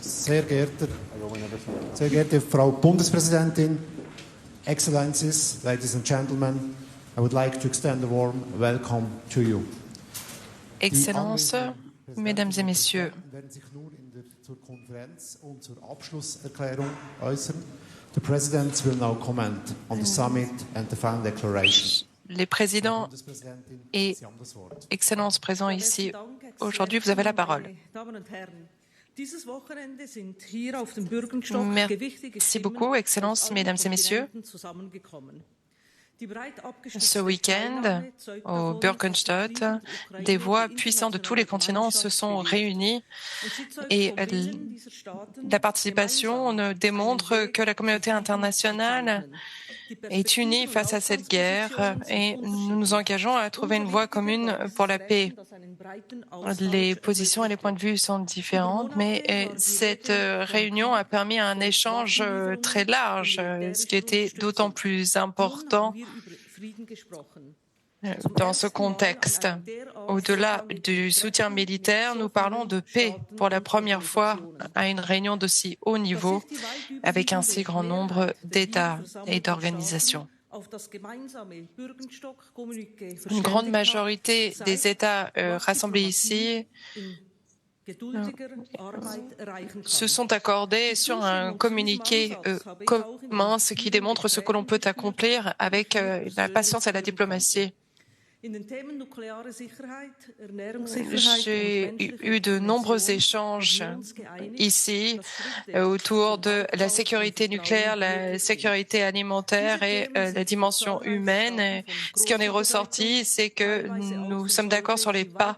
Sehr geehrte Frau Bundespräsidentin, Excellencies, ladies and gentlemen, I would like to extend a warm welcome to you. Excellences, Mesdames et Messieurs, The President will now comment on the summit and the final declaration. les présidents et Excellences présents ici aujourd'hui, vous avez la parole. Merci beaucoup, Excellences, Mesdames et Messieurs. Ce week-end, au Bürgenstock, des voix puissantes de tous les continents se sont réunies et la participation démontre que la communauté internationale est unie face à cette guerre et nous nous engageons à trouver une voie commune pour la paix. Les positions et les points de vue sont différentes, mais cette réunion a permis un échange très large, ce qui était d'autant plus important dans ce contexte. Au-delà du soutien militaire, nous parlons de paix pour la première fois à une réunion d'aussi haut niveau avec un si grand nombre d'États et d'organisations. Une grande majorité des États rassemblés ici se sont accordés sur un communiqué commun, ce qui démontre ce que l'on peut accomplir avec la patience et la diplomatie. J'ai eu de nombreux échanges ici autour de la sécurité nucléaire, la sécurité alimentaire et la dimension humaine. Ce qui en est ressorti, c'est que nous sommes d'accord sur les pas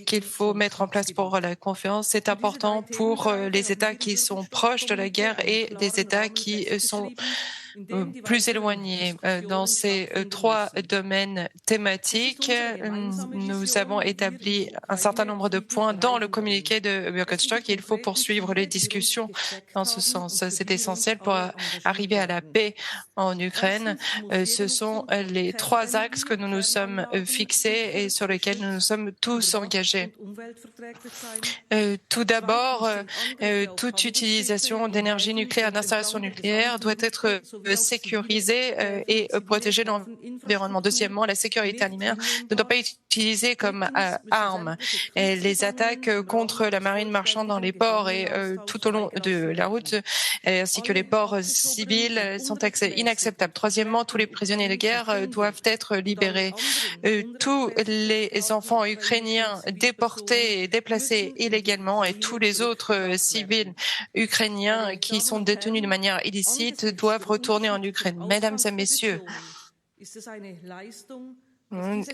qu'il faut mettre en place pour la confiance. C'est important pour les États qui sont proches de la guerre et des États qui sont plus éloignés. Dans ces trois domaines thématiques, nous avons établi un certain nombre de points dans le communiqué de Bürgenstock et il faut poursuivre les discussions dans ce sens. C'est essentiel pour arriver à la paix en Ukraine. Ce sont les trois axes que nous nous sommes fixés et sur lesquels nous nous sommes tous engagés. Tout d'abord, toute utilisation d'énergie nucléaire, d'installation nucléaire doit être sécurisée et protéger l'environnement. Deuxièmement, la sécurité alimentaire ne doit pas être utilisée comme arme. Et les attaques contre la marine marchande dans les ports et tout au long de la route, ainsi que les ports civils, sont inacceptables. Troisièmement, tous les prisonniers de guerre doivent être libérés. Tous les enfants ukrainiens déportés et déplacés illégalement et tous les autres civils ukrainiens qui sont détenus de manière illicite doivent retourner en Ukraine. Mesdames et Messieurs,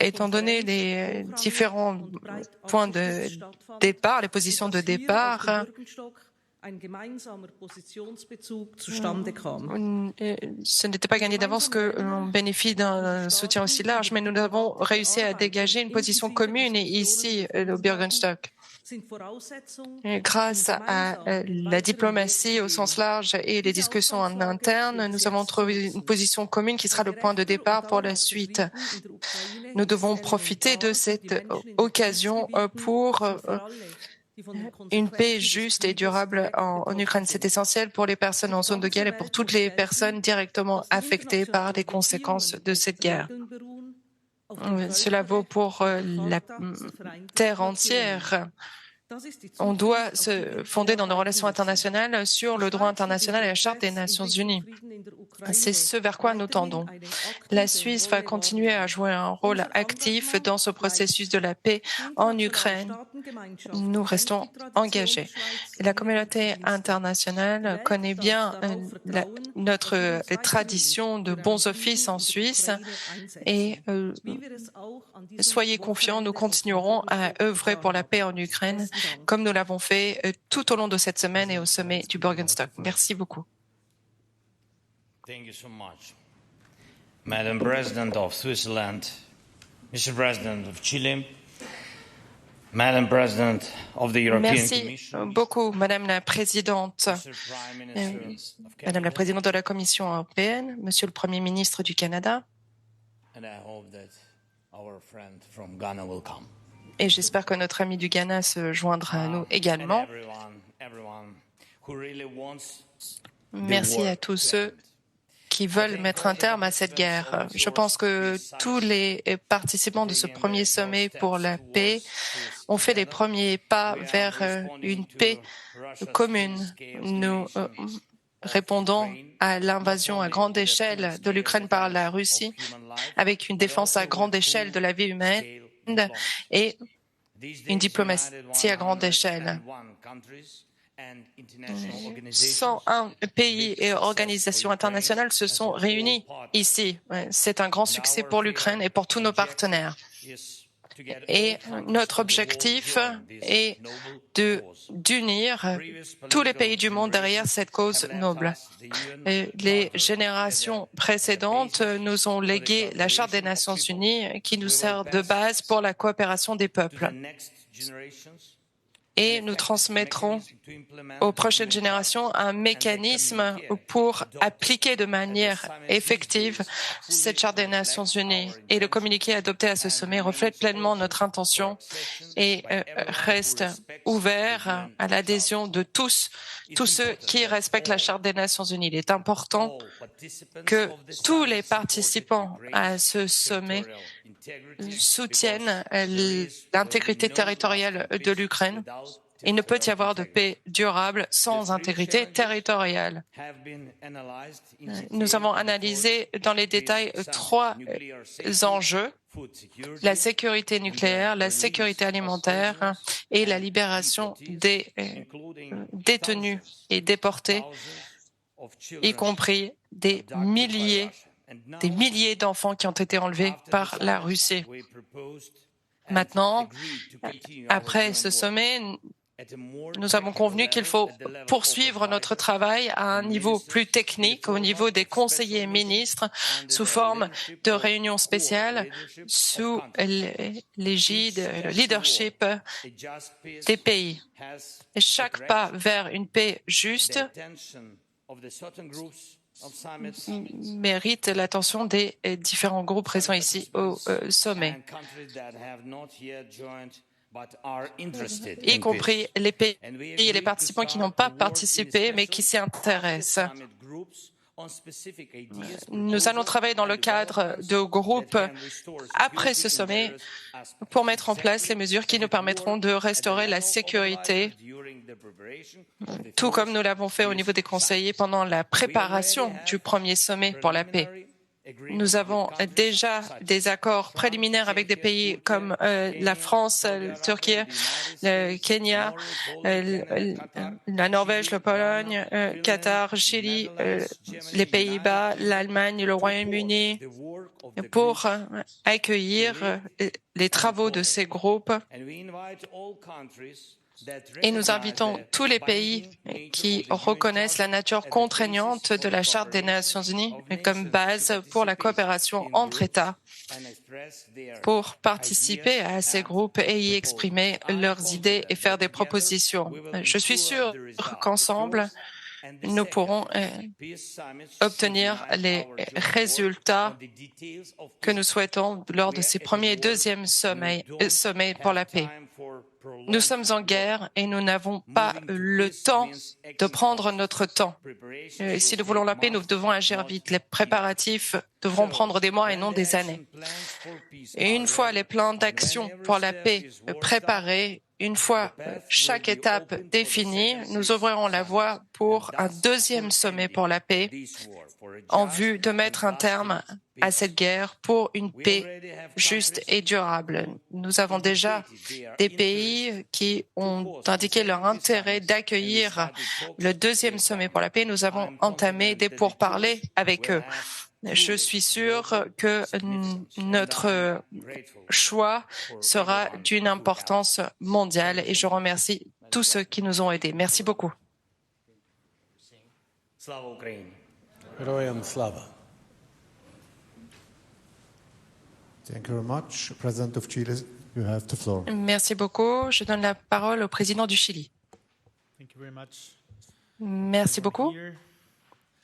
étant donné les différents points de départ, les positions de départ, ce n'était pas gagné d'avance que l'on bénéficie d'un soutien aussi large, mais nous avons réussi à dégager une position commune ici au Bürgenstock. Grâce à la diplomatie au sens large et les discussions en interne, nous avons trouvé une position commune qui sera le point de départ pour la suite. Nous devons profiter de cette occasion pour une paix juste et durable en Ukraine. C'est essentiel pour les personnes en zone de guerre et pour toutes les personnes directement affectées par les conséquences de cette guerre. Cela vaut pour la terre entière. On doit se fonder dans nos relations internationales sur le droit international et la Charte des Nations Unies. C'est ce vers quoi nous tendons. La Suisse va continuer à jouer un rôle actif dans ce processus de la paix en Ukraine. Nous restons engagés. La communauté internationale connaît bien notre tradition de bons offices en Suisse et soyez confiants, nous continuerons à œuvrer pour la paix en Ukraine comme nous l'avons fait tout au long de cette semaine et au sommet du Bürgenstock. Merci beaucoup. Thank you so much. Madam President of Switzerland, Mr. President of Chile, Madam President of the European Merci Commission. beaucoup, Madame la Présidente. Madame la Présidente de la Commission européenne, Monsieur le Premier ministre du Canada. And I hope that our friend from Ghana will come. Et j'espère que notre ami du Ghana se joindra à nous également. Merci à tous ceux qui veulent mettre un terme à cette guerre. Je pense que tous les participants de ce premier sommet pour la paix ont fait les premiers pas vers une paix commune. Nous répondons à l'invasion à grande échelle de l'Ukraine par la Russie avec une défense à grande échelle de la vie humaine et une diplomatie à grande échelle. 101 pays et organisations internationales se sont réunis ici. C'est un grand succès pour l'Ukraine et pour tous nos partenaires. Et notre objectif est d'unir tous les pays du monde derrière cette cause noble. Et les générations précédentes nous ont légué la Charte des Nations Unies qui nous sert de base pour la coopération des peuples. Et nous transmettrons aux prochaines générations un mécanisme pour appliquer de manière effective cette Charte des Nations Unies. Et le communiqué adopté à ce sommet reflète pleinement notre intention et reste ouvert à l'adhésion de tous ceux qui respectent la Charte des Nations Unies. Il est important que tous les participants à ce sommet soutiennent l'intégrité territoriale de l'Ukraine. Il ne peut y avoir de paix durable sans intégrité territoriale. Nous avons analysé dans les détails 3 enjeux: la sécurité nucléaire, la sécurité alimentaire et la libération des détenus et déportés, y compris des milliers d'enfants qui ont été enlevés par la Russie. Maintenant, après ce sommet, nous avons convenu qu'il faut poursuivre notre travail à un niveau plus technique, au niveau des conseillers ministres, sous forme de réunions spéciales, sous l'égide, le leadership des pays. Et chaque pas vers une paix juste mérite l'attention des différents groupes présents ici au sommet, y compris les pays et les participants qui n'ont pas participé mais qui s'y intéressent. Nous allons travailler dans le cadre de groupes après ce sommet pour mettre en place les mesures qui nous permettront de restaurer la sécurité, tout comme nous l'avons fait au niveau des conseillers pendant la préparation du premier sommet pour la paix. Nous avons déjà des accords préliminaires avec des pays comme la France, la Turquie, le Kenya, la Norvège, la Pologne, Qatar, Chili, les Pays-Bas, l'Allemagne, le Royaume-Uni, pour accueillir les travaux de ces groupes. Et nous invitons tous les pays qui reconnaissent la nature contraignante de la Charte des Nations Unies comme base pour la coopération entre États pour participer à ces groupes et y exprimer leurs idées et faire des propositions. Je suis sûr qu'ensemble, nous pourrons obtenir les résultats que nous souhaitons lors de ces premiers et deuxièmes sommets pour la paix. Nous sommes en guerre et nous n'avons pas le temps de prendre notre temps. Si nous voulons la paix, nous devons agir vite. Les préparatifs devront prendre des mois et non des années. Et une fois les plans d'action pour la paix préparés, une fois chaque étape définie, nous ouvrirons la voie pour un deuxième sommet pour la paix en vue de mettre un terme à cette guerre pour une paix juste et durable. Nous avons déjà des pays qui ont indiqué leur intérêt d'accueillir le deuxième sommet pour la paix. Nous avons entamé des pourparlers avec eux. Je suis sûr que notre choix sera d'une importance mondiale et je remercie tous ceux qui nous ont aidés. Merci beaucoup. Героям слава. Thank you very much. President of Chile, you have the floor. Merci beaucoup. Je donne la parole au président du Chili. Thank you very much. Merci beaucoup. Here,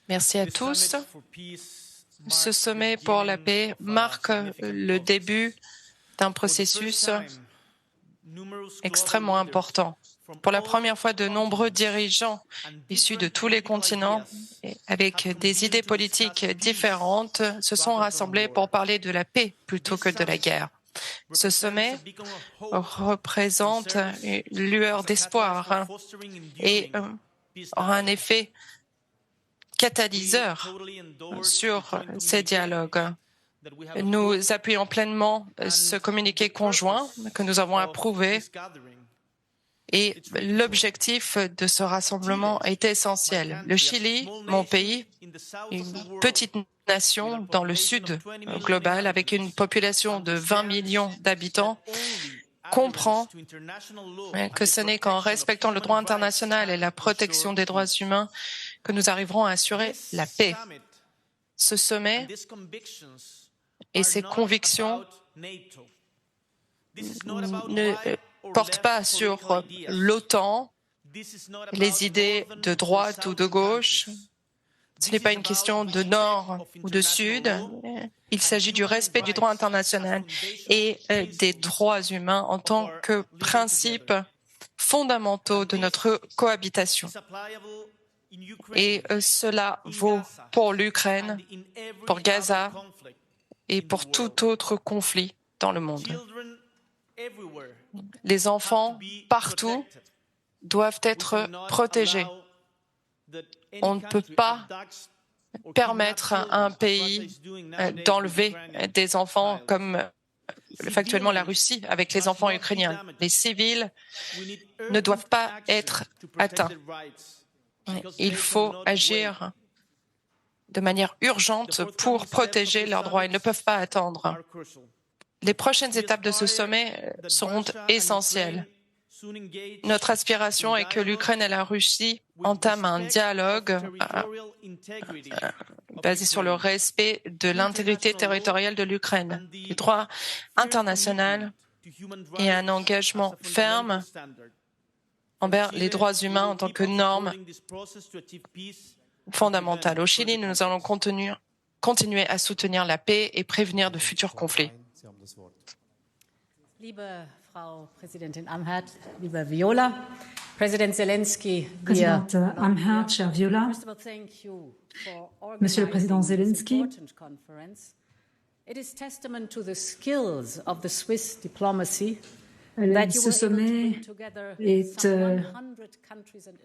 Merci à this tous. summit for peace Ce marks sommet the pour la beginning paix of a marque significant le process. début d'un For the first processus. time, extrêmement important. Pour la première fois, de nombreux dirigeants issus de tous les continents, et avec des idées politiques différentes, se sont rassemblés pour parler de la paix plutôt que de la guerre. Ce sommet représente une lueur d'espoir et aura un effet catalyseur sur ces dialogues. Nous appuyons pleinement ce communiqué conjoint que nous avons approuvé et l'objectif de ce rassemblement est essentiel. Le Chili, mon pays, une petite nation dans le sud global avec une population de 20 millions d'habitants, comprend que ce n'est qu'en respectant le droit international et la protection des droits humains que nous arriverons à assurer la paix. Ce sommet et ses convictions ne portent pas sur l'OTAN, les idées de droite ou de gauche. Ce n'est pas une question de nord ou de sud. Il s'agit du respect du droit international et des droits humains en tant que principes fondamentaux de notre cohabitation. Et cela vaut pour l'Ukraine, pour Gaza et pour tout autre conflit dans le monde. Les enfants, partout, doivent être protégés. On ne peut pas permettre à un pays d'enlever des enfants comme le fait actuellement la Russie avec les enfants ukrainiens. Les civils ne doivent pas être atteints. Il faut agir de manière urgente pour protéger leurs droits. Ils ne peuvent pas attendre. Les prochaines étapes de ce sommet seront essentielles. Notre aspiration est que l'Ukraine et la Russie entament un dialogue basé sur le respect de l'intégrité territoriale de l'Ukraine, du droit international et un engagement ferme envers les droits humains en tant que norme fondamentale. Au Chili, nous allons continuer à soutenir la paix et prévenir de futurs conflits. Liebe Frau Präsidentin Amherd, lieber Viola, Présidente Amherd, chère Viola, Monsieur le Président Zelensky, ce sommet est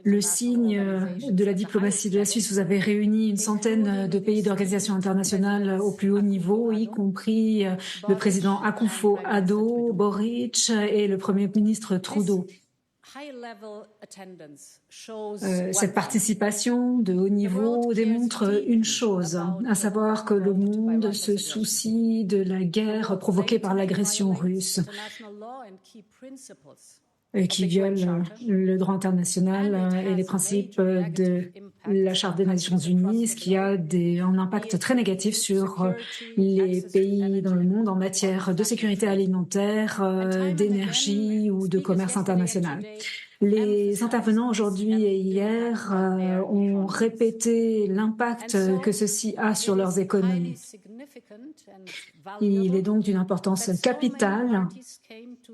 le signe de la diplomatie de la Suisse. Vous avez réuni une centaine de pays d'organisations internationales au plus haut niveau, y compris le président Akufo-Addo, Boric et le Premier ministre Trudeau. Cette participation de haut niveau démontre une chose, à savoir que le monde se soucie de la guerre provoquée par l'agression russe qui viole le droit international et les principes de la Charte des Nations Unies, ce qui a un impact très négatif sur les pays dans le monde en matière de sécurité alimentaire, d'énergie ou de commerce international. Les intervenants aujourd'hui et hier ont répété l'impact que ceci a sur leurs économies. Il est donc d'une importance capitale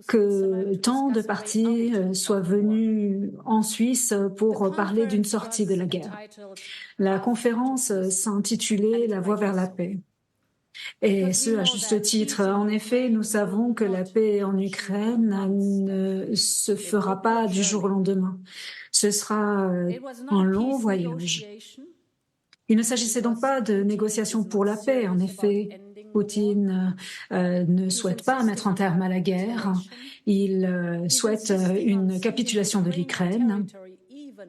que tant de partis soient venus en Suisse pour parler d'une sortie de la guerre. La conférence s'intitulait « La voie vers la paix ». Et ce, à juste titre. En effet, nous savons que la paix en Ukraine ne se fera pas du jour au lendemain. Ce sera un long voyage. Il ne s'agissait donc pas de négociations pour la paix. En effet, Poutine ne souhaite pas mettre un terme à la guerre. Il souhaite une capitulation de l'Ukraine.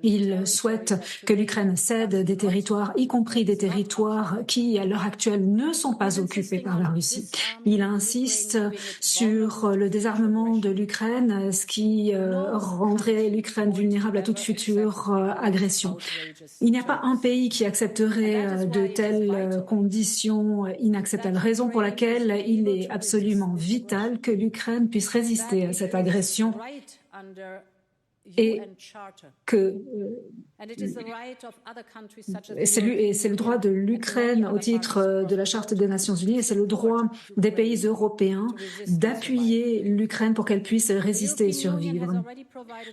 Il souhaite que l'Ukraine cède des territoires, y compris des territoires qui, à l'heure actuelle, ne sont pas occupés par la Russie. Il insiste sur le désarmement de l'Ukraine, ce qui rendrait l'Ukraine vulnérable à toute future agression. Il n'y a pas un pays qui accepterait de telles conditions inacceptables, raison pour laquelle il est absolument vital que l'Ukraine puisse résister à cette agression et que c'est le droit de l'Ukraine au titre de la Charte des Nations Unies et c'est le droit des pays européens d'appuyer l'Ukraine pour qu'elle puisse résister et survivre.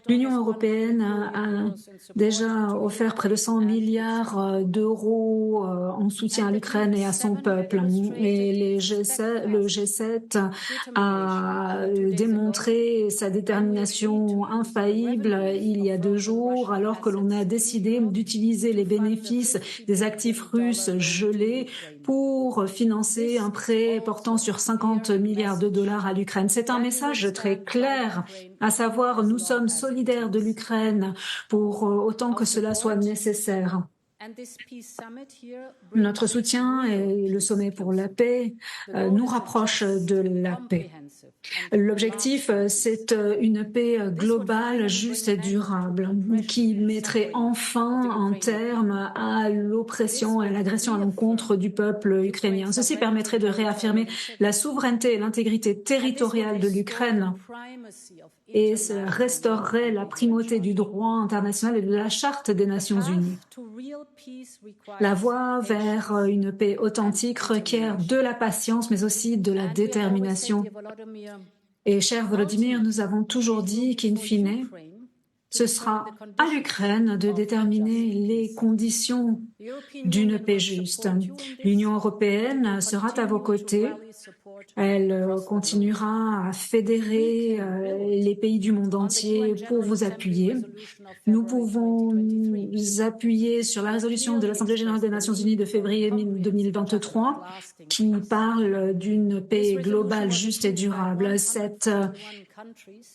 L'Union européenne a déjà offert près de 100 milliards d'euros en soutien à l'Ukraine et à son peuple. Et le G7 a démontré sa détermination infaillible il y a 2 jours, alors que l'on a décidé d'utiliser les bénéfices des actifs russes gelés pour financer un prêt portant sur 50 milliards de dollars à l'Ukraine. C'est un message très clair, à savoir nous sommes solidaires de l'Ukraine pour autant que cela soit nécessaire. Notre soutien et le sommet pour la paix nous rapprochent de la paix. L'objectif, c'est une paix globale, juste et durable, qui mettrait enfin un terme à l'oppression et à l'agression à l'encontre du peuple ukrainien. Ceci permettrait de réaffirmer la souveraineté et l'intégrité territoriale de l'Ukraine et restaurerait la primauté du droit international et de la Charte des Nations Unies. La voie vers une paix authentique requiert de la patience, mais aussi de la détermination. Et cher Volodymyr, nous avons toujours dit qu'in fine, ce sera à l'Ukraine de déterminer les conditions d'une paix juste. L'Union européenne sera à vos côtés. Elle continuera à fédérer les pays du monde entier pour vous appuyer. Nous pouvons nous appuyer sur la résolution de l'Assemblée générale des Nations unies de février 2023 qui parle d'une paix globale, juste et durable. Cette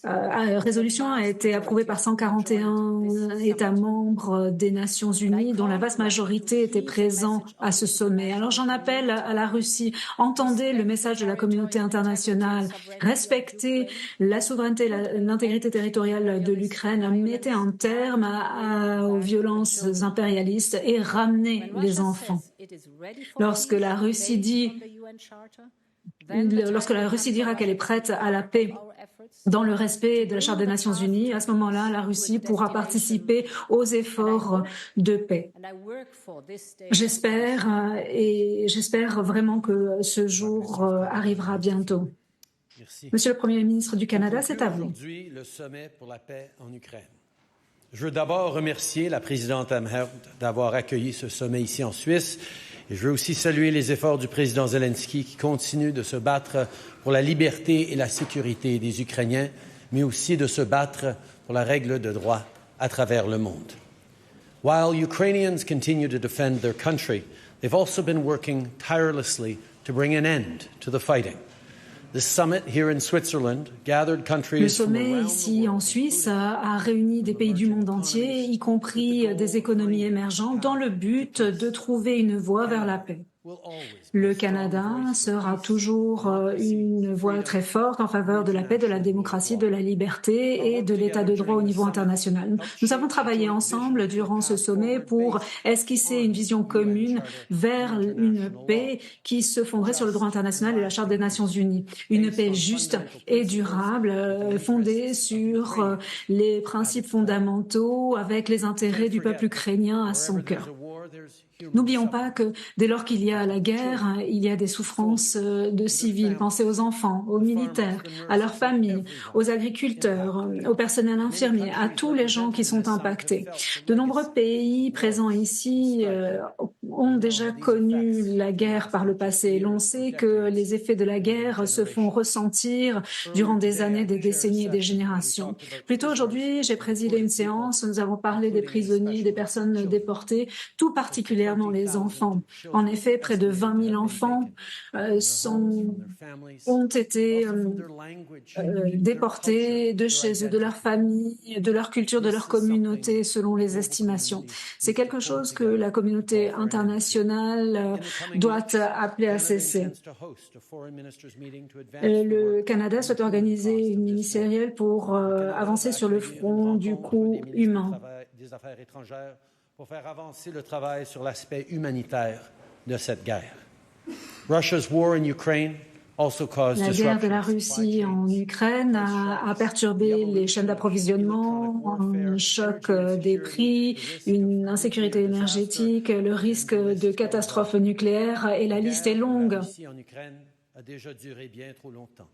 résolution a été approuvée par 141 États membres des Nations unies, dont la vaste majorité était présent à ce sommet. Alors j'en appelle à la Russie, entendez le message de la communauté internationale, respectez la souveraineté et l'intégrité territoriale de l'Ukraine, mettez un terme aux violences impérialistes et ramenez les enfants. Lorsque la Russie dira qu'elle est prête à la paix dans le respect de la Charte des Nations Unies, à ce moment-là, la Russie pourra participer aux efforts de paix. J'espère vraiment que ce jour arrivera bientôt. Merci. Monsieur le Premier ministre du Canada, c'est à vous. Aujourd'hui, le sommet pour la paix en Ukraine. Je veux d'abord remercier la présidente Amherd d'avoir accueilli ce sommet ici en Suisse. Et je veux aussi saluer les efforts du président Zelensky qui continue de se battre pour la liberté et la sécurité des Ukrainiens, mais aussi de se battre pour la règle de droit à travers le monde. While Ukrainians continue to defend their country, they've also been working tirelessly to bring an end to the fighting. The summit here in Switzerland gathered countries Le sommet ici en Suisse a réuni des pays du monde entier, y compris des économies émergentes, dans le but de trouver une voie vers la paix. Le Canada sera toujours une voix très forte en faveur de la paix, de la démocratie, de la liberté et de l'état de droit au niveau international. Nous avons travaillé ensemble durant ce sommet pour esquisser une vision commune vers une paix qui se fonderait sur le droit international et la Charte des Nations Unies. Une paix juste et durable, fondée sur les principes fondamentaux avec les intérêts du peuple ukrainien à son cœur. N'oublions pas que dès lors qu'il y a la guerre, il y a des souffrances de civils. Pensez aux enfants, aux militaires, à leurs familles, aux agriculteurs, au personnel infirmier, à tous les gens qui sont impactés. De nombreux pays présents ici ont déjà connu la guerre par le passé. L'on sait que les effets de la guerre se font ressentir durant des années, des décennies et des générations. Plus tôt aujourd'hui, j'ai présidé une séance où nous avons parlé des prisonniers, des personnes déportées, tout particulièrement les enfants. En effet, près de 20 000 enfants ont été déportés de chez eux, de leur famille, de leur culture, de leur communauté, selon les estimations. C'est quelque chose que la communauté internationale doit appeler à cesser. Le Canada souhaite organiser une ministérielle pour avancer sur le front du coût humain. Pour faire avancer le travail sur l'aspect humanitaire de cette guerre. Russia's war in Ukraine also caused La guerre de la disruptions in supply Russie chains. en Ukraine a perturbé les chaînes d'approvisionnement, un choc des prix, une insécurité énergétique, le risque de catastrophe nucléaire et la liste est La guerre de longue. la Russie en Ukraine a déjà duré bien trop longtemps.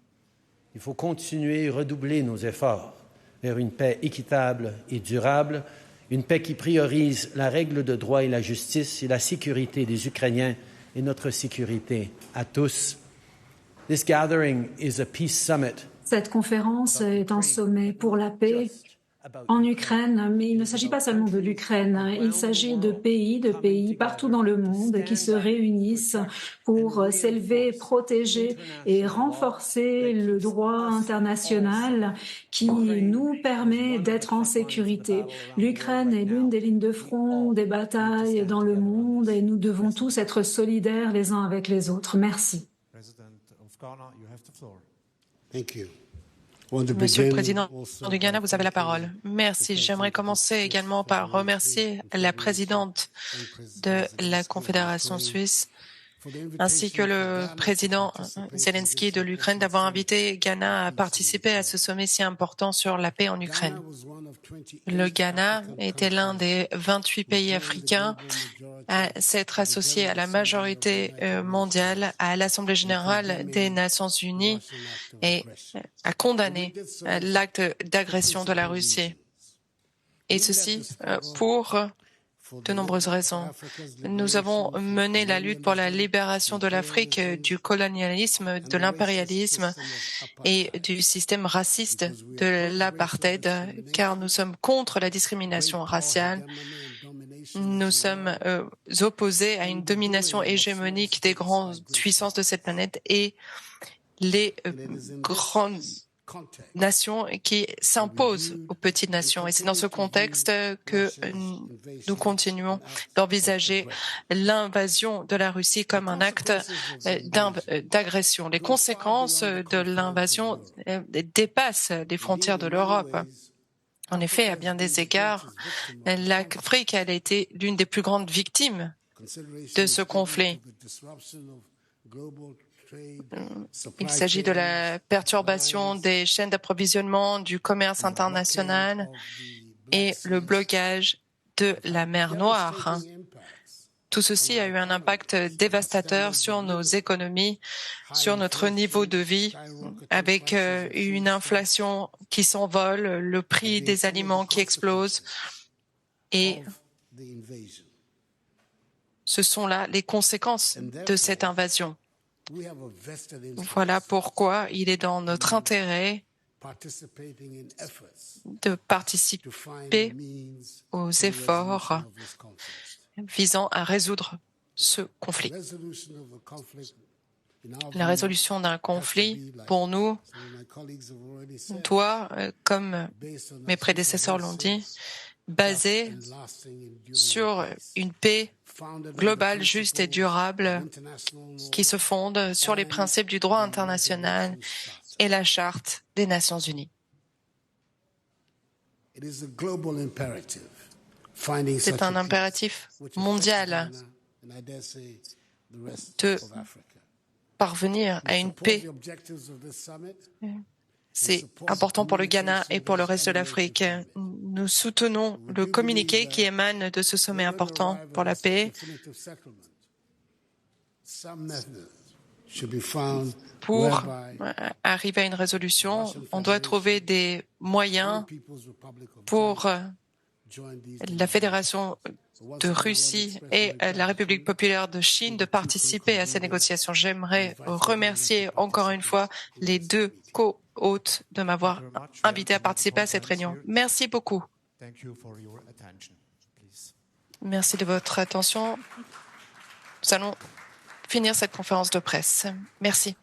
Il faut continuer et redoubler nos efforts vers une paix équitable et durable, une paix qui priorise la règle de droit et la justice et la sécurité des Ukrainiens et notre sécurité à tous. This gathering is a peace summit Cette conférence est un sommet pour la paix en Ukraine, mais il ne s'agit pas seulement de l'Ukraine, il s'agit de pays partout dans le monde qui se réunissent pour s'élever, protéger et renforcer le droit international qui nous permet d'être en sécurité. L'Ukraine est l'une des lignes de front des batailles dans le monde et nous devons tous être solidaires les uns avec les autres. Merci. President of Ghana, you have the floor. Thank you. Monsieur le Président du Ghana, vous avez la parole. Merci. J'aimerais commencer également par remercier la présidente de la Confédération suisse ainsi que le président Zelensky de l'Ukraine d'avoir invité Ghana à participer à ce sommet si important sur la paix en Ukraine. Le Ghana était l'un des 28 pays africains à s'être associé à la majorité mondiale à l'Assemblée générale des Nations unies et à condamner l'acte d'agression de la Russie. Et ceci pour de nombreuses raisons. Nous avons mené la lutte pour la libération de l'Afrique du colonialisme, de l'impérialisme et du système raciste de l'apartheid, car nous sommes contre la discrimination raciale. Nous sommes opposés à une domination hégémonique des grandes puissances de cette planète et les grandes nations qui s'imposent aux petites nations. Et c'est dans ce contexte que nous continuons d'envisager l'invasion de la Russie comme un acte d'agression. Les conséquences de l'invasion dépassent les frontières de l'Europe. En effet, à bien des égards, l'Afrique a été l'une des plus grandes victimes de ce conflit. Il s'agit de la perturbation des chaînes d'approvisionnement, du commerce international et le blocage de la mer Noire. Tout ceci a eu un impact dévastateur sur nos économies, sur notre niveau de vie, avec une inflation qui s'envole, le prix des aliments qui explose. Et ce sont là les conséquences de cette invasion. Voilà pourquoi il est dans notre intérêt de participer aux efforts visant à résoudre ce conflit. La résolution d'un conflit, pour nous, doit, comme mes prédécesseurs l'ont dit, basée sur une paix globale, juste et durable qui se fonde sur les principes du droit international et la Charte des Nations Unies. C'est un impératif mondial de parvenir à une paix. C'est important pour le Ghana et pour le reste de l'Afrique. Nous soutenons le communiqué qui émane de ce sommet important pour la paix. Pour arriver à une résolution, on doit trouver des moyens pour la Fédération de Russie et la République populaire de Chine de participer à ces négociations. J'aimerais remercier encore une fois les deux co-hôtes de m'avoir invité à participer à cette réunion. Merci beaucoup. Merci de votre attention. Nous allons finir cette conférence de presse. Merci.